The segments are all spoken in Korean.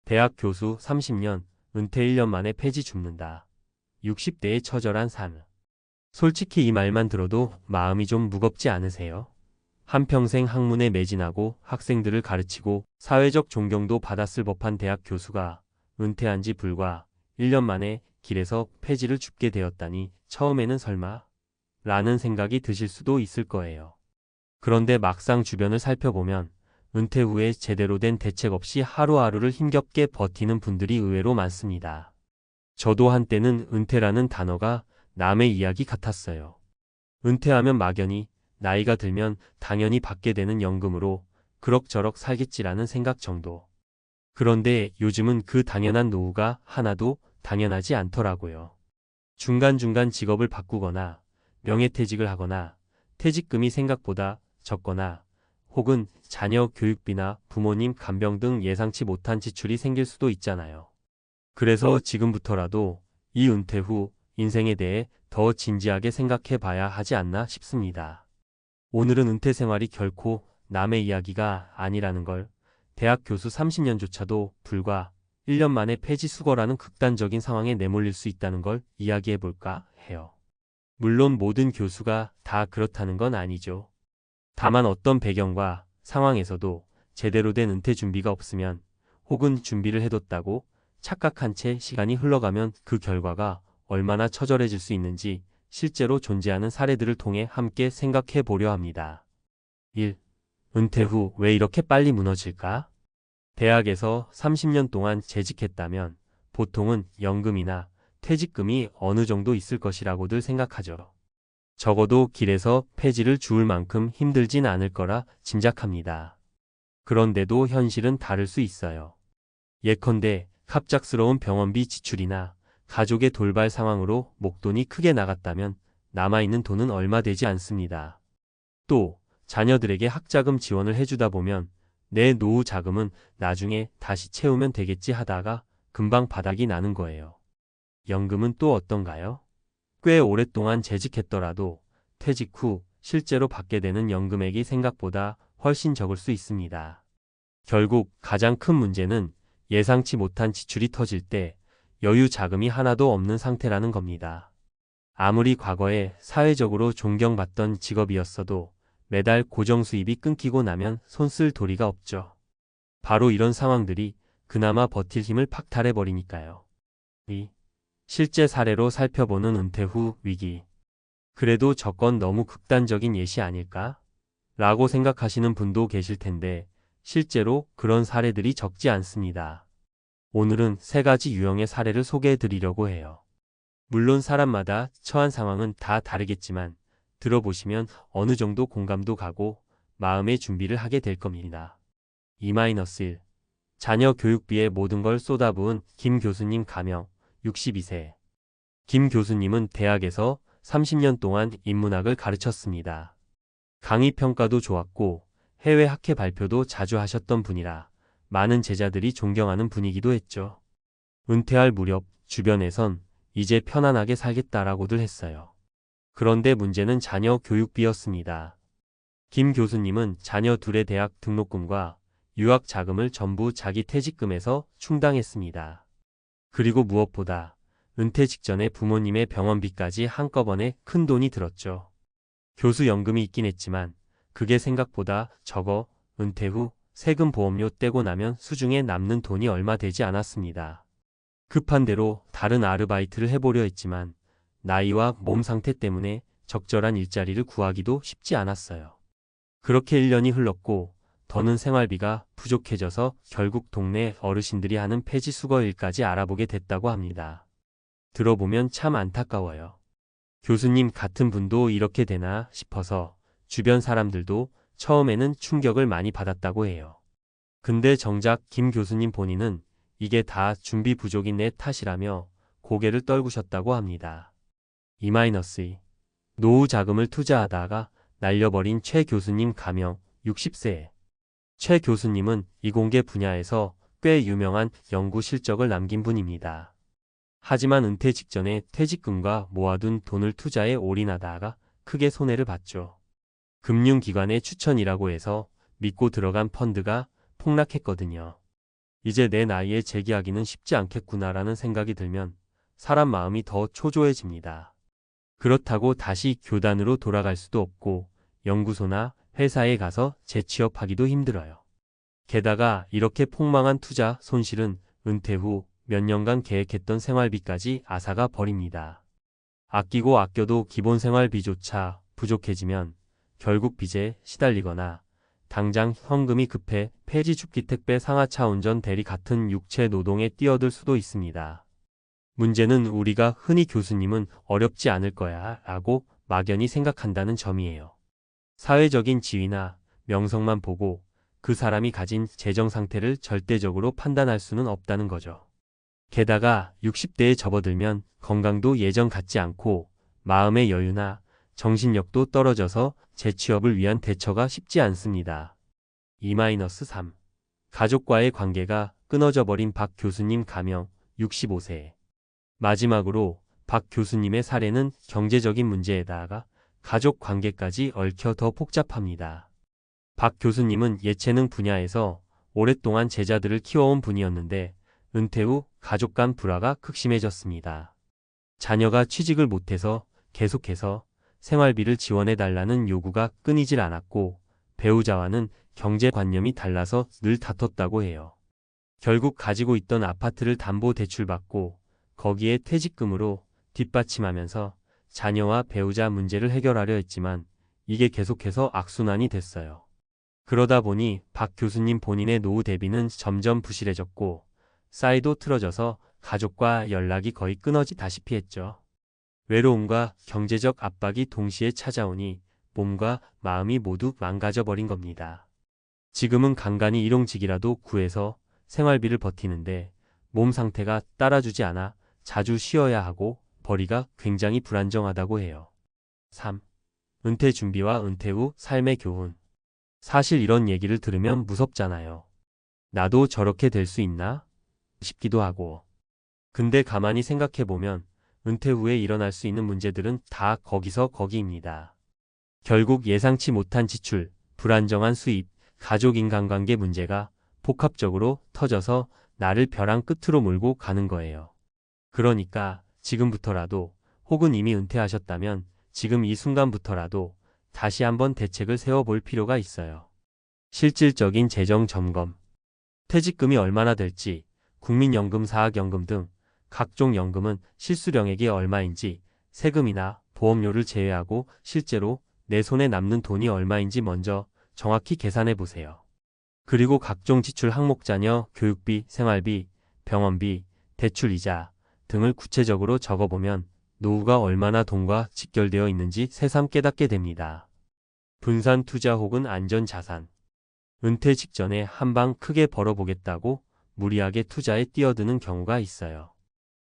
대학 교수 30년, 은퇴 1년 만에 폐지 줍는다. 60대의 처절한 삶. 솔직히 이 말만 들어도 마음이 좀 무겁지 않으세요? 한평생 학문에 매진하고 학생들을 가르치고 사회적 존경도 받았을 법한 대학 교수가 은퇴한 지 불과 1년 만에 길에서 폐지를 줍게 되었다니 처음에는 설마? 라는 생각이 드실 수도 있을 거예요. 그런데 막상 주변을 살펴보면 은퇴 후에 제대로 된 대책 없이 하루하루를 힘겹게 버티는 분들이 의외로 많습니다. 저도 한때는 은퇴라는 단어가 남의 이야기 같았어요. 은퇴하면 막연히 나이가 들면 당연히 받게 되는 연금으로 그럭저럭 살겠지라는 생각 정도. 그런데 요즘은 그 당연한 노후가 하나도 당연하지 않더라고요. 중간중간 직업을 바꾸거나 명예퇴직을 하거나 퇴직금이 생각보다 적거나 혹은 자녀 교육비나 부모님 간병 등 예상치 못한 지출이 생길 수도 있잖아요. 그래서 지금부터라도 이 은퇴 후 인생에 대해 더 진지하게 생각해 봐야 하지 않나 싶습니다. 오늘은 은퇴 생활이 결코 남의 이야기가 아니라는 걸, 대학 교수 30년조차도 불과 1년 만에 폐지 수거라는 극단적인 상황에 내몰릴 수 있다는 걸 이야기해 볼까 해요. 물론 모든 교수가 다 그렇다는 건 아니죠. 다만 어떤 배경과 상황에서도 제대로 된 은퇴 준비가 없으면 혹은 준비를 해뒀다고 착각한 채 시간이 흘러가면 그 결과가 얼마나 처절해질 수 있는지 실제로 존재하는 사례들을 통해 함께 생각해 보려 합니다. 1. 은퇴 후 왜 이렇게 빨리 무너질까? 대학에서 30년 동안 재직했다면 보통은 연금이나 퇴직금이 어느 정도 있을 것이라고들 생각하죠. 적어도 길에서 폐지를 주울 만큼 힘들진 않을 거라 짐작합니다. 그런데도 현실은 다를 수 있어요. 예컨대 갑작스러운 병원비 지출이나 가족의 돌발 상황으로 목돈이 크게 나갔다면 남아있는 돈은 얼마 되지 않습니다. 또 자녀들에게 학자금 지원을 해주다 보면 내 노후 자금은 나중에 다시 채우면 되겠지 하다가 금방 바닥이 나는 거예요. 연금은 또 어떤가요? 꽤 오랫동안 재직했더라도 퇴직 후 실제로 받게 되는 연금액이 생각보다 훨씬 적을 수 있습니다. 결국 가장 큰 문제는 예상치 못한 지출이 터질 때 여유 자금이 하나도 없는 상태라는 겁니다. 아무리 과거에 사회적으로 존경받던 직업이었어도 매달 고정 수입이 끊기고 나면 손쓸 도리가 없죠. 바로 이런 상황들이 그나마 버틸 힘을 박탈해버리니까요. 2. 실제 사례로 살펴보는 은퇴 후 위기. 그래도 저건 너무 극단적인 예시 아닐까? 라고 생각하시는 분도 계실 텐데 실제로 그런 사례들이 적지 않습니다. 오늘은 3가지 유형의 사례를 소개해 드리려고 해요. 물론 사람마다 처한 상황은 다 다르겠지만 들어보시면 어느 정도 공감도 가고 마음의 준비를 하게 될 겁니다. 2-1. 자녀 교육비에 모든 걸 쏟아부은 김 교수님 가명 62세. 김 교수님은 대학에서 30년 동안 인문학을 가르쳤습니다. 강의 평가도 좋았고 해외 학회 발표도 자주 하셨던 분이라 많은 제자들이 존경하는 분이기도 했죠. 은퇴할 무렵 주변에선 이제 편안하게 살겠다라고들 했어요. 그런데 문제는 자녀 교육비였습니다. 김 교수님은 자녀 둘의 대학 등록금과 유학 자금을 전부 자기 퇴직금에서 충당했습니다. 그리고 무엇보다 은퇴 직전에 부모님의 병원비까지 한꺼번에 큰 돈이 들었죠. 교수 연금이 있긴 했지만 그게 생각보다 적어 은퇴 후 세금 보험료 떼고 나면 수중에 남는 돈이 얼마 되지 않았습니다. 급한 대로 다른 아르바이트를 해보려 했지만 나이와 몸 상태 때문에 적절한 일자리를 구하기도 쉽지 않았어요. 그렇게 1년이 흘렀고 더는 생활비가 부족해져서 결국 동네 어르신들이 하는 폐지 수거 일까지 알아보게 됐다고 합니다. 들어보면 참 안타까워요. 교수님 같은 분도 이렇게 되나 싶어서 주변 사람들도 처음에는 충격을 많이 받았다고 해요. 근데 정작 김 교수님 본인은 이게 다 준비 부족인 내 탓이라며 고개를 떨구셨다고 합니다. 2-2. 노후 자금을 투자하다가 날려버린 최 교수님 가명 60세. 최 교수님은 이공계 분야에서 꽤 유명한 연구 실적을 남긴 분입니다. 하지만 은퇴 직전에 퇴직금과 모아둔 돈을 투자에 올인하다가 크게 손해를 봤죠. 금융기관의 추천이라고 해서 믿고 들어간 펀드가 폭락했거든요. 이제 내 나이에 재기하기는 쉽지 않겠구나라는 생각이 들면 사람 마음이 더 초조해집니다. 그렇다고 다시 교단으로 돌아갈 수도 없고 연구소나 회사에 가서 재취업하기도 힘들어요. 게다가 이렇게 폭망한 투자 손실은 은퇴 후 몇 년간 계획했던 생활비까지 앗아가 버립니다. 아끼고 아껴도 기본 생활비조차 부족해지면 결국 빚에 시달리거나 당장 현금이 급해 폐지 줍기 택배 상하차 운전 대리 같은 육체 노동에 뛰어들 수도 있습니다. 문제는 우리가 흔히 교수님은 어렵지 않을 거야 라고 막연히 생각한다는 점이에요. 사회적인 지위나 명성만 보고 그 사람이 가진 재정 상태를 절대적으로 판단할 수는 없다는 거죠. 게다가 60대에 접어들면 건강도 예전 같지 않고 마음의 여유나 정신력도 떨어져서 재취업을 위한 대처가 쉽지 않습니다. 2-3. 가족과의 관계가 끊어져 버린 박 교수님 가명 65세. 마지막으로 박 교수님의 사례는 경제적인 문제에다가 가족 관계까지 얽혀 더 복잡합니다. 박 교수님은 예체능 분야에서 오랫동안 제자들을 키워온 분이었는데 은퇴 후 가족 간 불화가 극심해졌습니다. 자녀가 취직을 못해서 계속해서 생활비를 지원해달라는 요구가 끊이질 않았고 배우자와는 경제관념이 달라서 늘 다퉜다고 해요. 결국 가지고 있던 아파트를 담보대출받고 거기에 퇴직금으로 뒷받침하면서 자녀와 배우자 문제를 해결하려 했지만 이게 계속해서 악순환이 됐어요. 그러다 보니 박 교수님 본인의 노후 대비는 점점 부실해졌고 사이도 틀어져서 가족과 연락이 거의 끊어지다시피 했죠. 외로움과 경제적 압박이 동시에 찾아오니 몸과 마음이 모두 망가져버린 겁니다. 지금은 간간히 일용직이라도 구해서 생활비를 버티는데 몸 상태가 따라주지 않아 자주 쉬어야 하고 벌이가 굉장히 불안정하다고 해요. 3. 은퇴 준비와 은퇴 후 삶의 교훈. 사실 이런 얘기를 들으면 무섭잖아요. 나도 저렇게 될 수 있나? 싶기도 하고. 근데 가만히 생각해보면 은퇴 후에 일어날 수 있는 문제들은 다 거기서 거기입니다. 결국 예상치 못한 지출, 불안정한 수입, 가족 인간관계 문제가 복합적으로 터져서 나를 벼랑 끝으로 몰고 가는 거예요. 그러니까 지금부터라도 혹은 이미 은퇴하셨다면 지금 이 순간부터라도 다시 한번 대책을 세워볼 필요가 있어요. 실질적인 재정 점검. 퇴직금이 얼마나 될지, 국민연금, 사학연금 등 각종 연금은 실수령액이 얼마인지, 세금이나 보험료를 제외하고 실제로 내 손에 남는 돈이 얼마인지 먼저 정확히 계산해 보세요. 그리고 각종 지출 항목 자녀, 교육비, 생활비, 병원비, 대출이자 등을 구체적으로 적어보면 노후가 얼마나 돈과 직결되어 있는지 새삼 깨닫게 됩니다. 분산 투자 혹은 안전 자산. 은퇴 직전에 한방 크게 벌어보겠다고 무리하게 투자에 뛰어드는 경우가 있어요.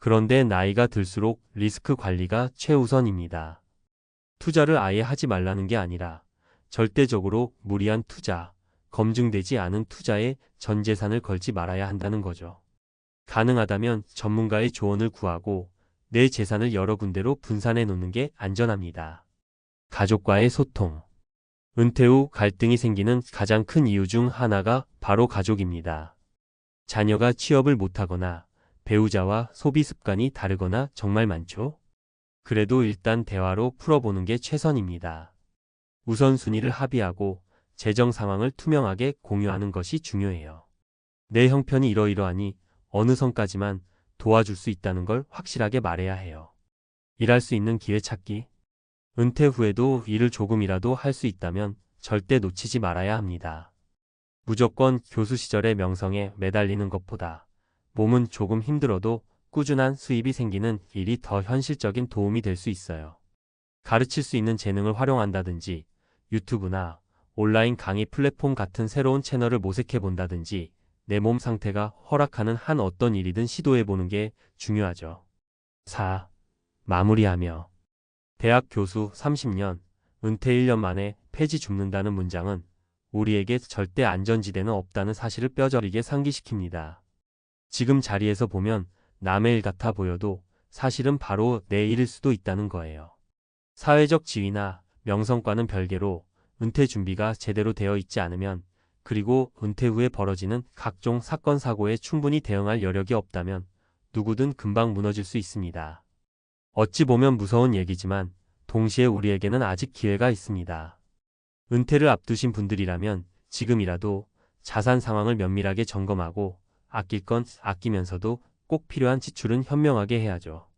그런데 나이가 들수록 리스크 관리가 최우선입니다. 투자를 아예 하지 말라는 게 아니라 절대적으로 무리한 투자, 검증되지 않은 투자에 전 재산을 걸지 말아야 한다는 거죠. 가능하다면 전문가의 조언을 구하고 내 재산을 여러 군데로 분산해 놓는 게 안전합니다. 가족과의 소통. 은퇴 후 갈등이 생기는 가장 큰 이유 중 하나가 바로 가족입니다. 자녀가 취업을 못하거나 배우자와 소비 습관이 다르거나 정말 많죠? 그래도 일단 대화로 풀어보는 게 최선입니다. 우선순위를 합의하고 재정 상황을 투명하게 공유하는 것이 중요해요. 내 형편이 이러이러하니 어느 선까지만 도와줄 수 있다는 걸 확실하게 말해야 해요. 일할 수 있는 기회 찾기. 은퇴 후에도 일을 조금이라도 할 수 있다면 절대 놓치지 말아야 합니다. 무조건 교수 시절의 명성에 매달리는 것보다 몸은 조금 힘들어도 꾸준한 수입이 생기는 일이 더 현실적인 도움이 될 수 있어요. 가르칠 수 있는 재능을 활용한다든지 유튜브나 온라인 강의 플랫폼 같은 새로운 채널을 모색해 본다든지 내 몸 상태가 허락하는 한 어떤 일이든 시도해보는 게 중요하죠. 4. 마무리하며. 대학 교수 30년, 은퇴 1년 만에 폐지 줍는다는 문장은 우리에게 절대 안전지대는 없다는 사실을 뼈저리게 상기시킵니다. 지금 자리에서 보면 남의 일 같아 보여도 사실은 바로 내 일일 수도 있다는 거예요. 사회적 지위나 명성과는 별개로 은퇴 준비가 제대로 되어 있지 않으면 그리고 은퇴 후에 벌어지는 각종 사건 사고에 충분히 대응할 여력이 없다면 누구든 금방 무너질 수 있습니다. 어찌 보면 무서운 얘기지만 동시에 우리에게는 아직 기회가 있습니다. 은퇴를 앞두신 분들이라면 지금이라도 자산 상황을 면밀하게 점검하고 아낄 건 아끼면서도 꼭 필요한 지출은 현명하게 해야죠.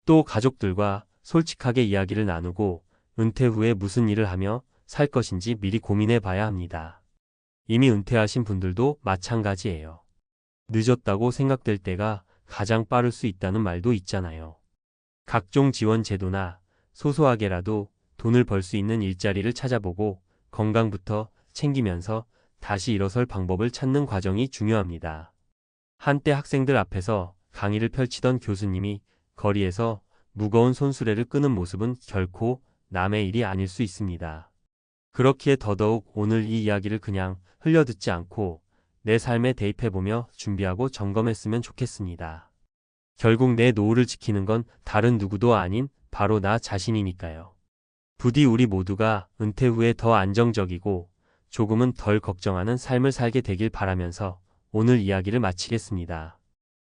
또 가족들과 솔직하게 이야기를 나누고 은퇴 후에 무슨 일을 하며 살 것인지 미리 고민해 봐야 합니다. 이미 은퇴하신 분들도 마찬가지예요. 늦었다고 생각될 때가 가장 빠를 수 있다는 말도 있잖아요. 각종 지원 제도나 소소하게라도 돈을 벌 수 있는 일자리를 찾아보고 건강부터 챙기면서 다시 일어설 방법을 찾는 과정이 중요합니다. 한때 학생들 앞에서 강의를 펼치던 교수님이 거리에서 무거운 손수레를 끄는 모습은 결코 남의 일이 아닐 수 있습니다. 그렇기에 더더욱 오늘 이 이야기를 그냥 흘려듣지 않고 내 삶에 대입해보며 준비하고 점검했으면 좋겠습니다. 결국 내 노후를 지키는 건 다른 누구도 아닌 바로 나 자신이니까요. 부디 우리 모두가 은퇴 후에 더 안정적이고 조금은 덜 걱정하는 삶을 살게 되길 바라면서 오늘 이야기를 마치겠습니다.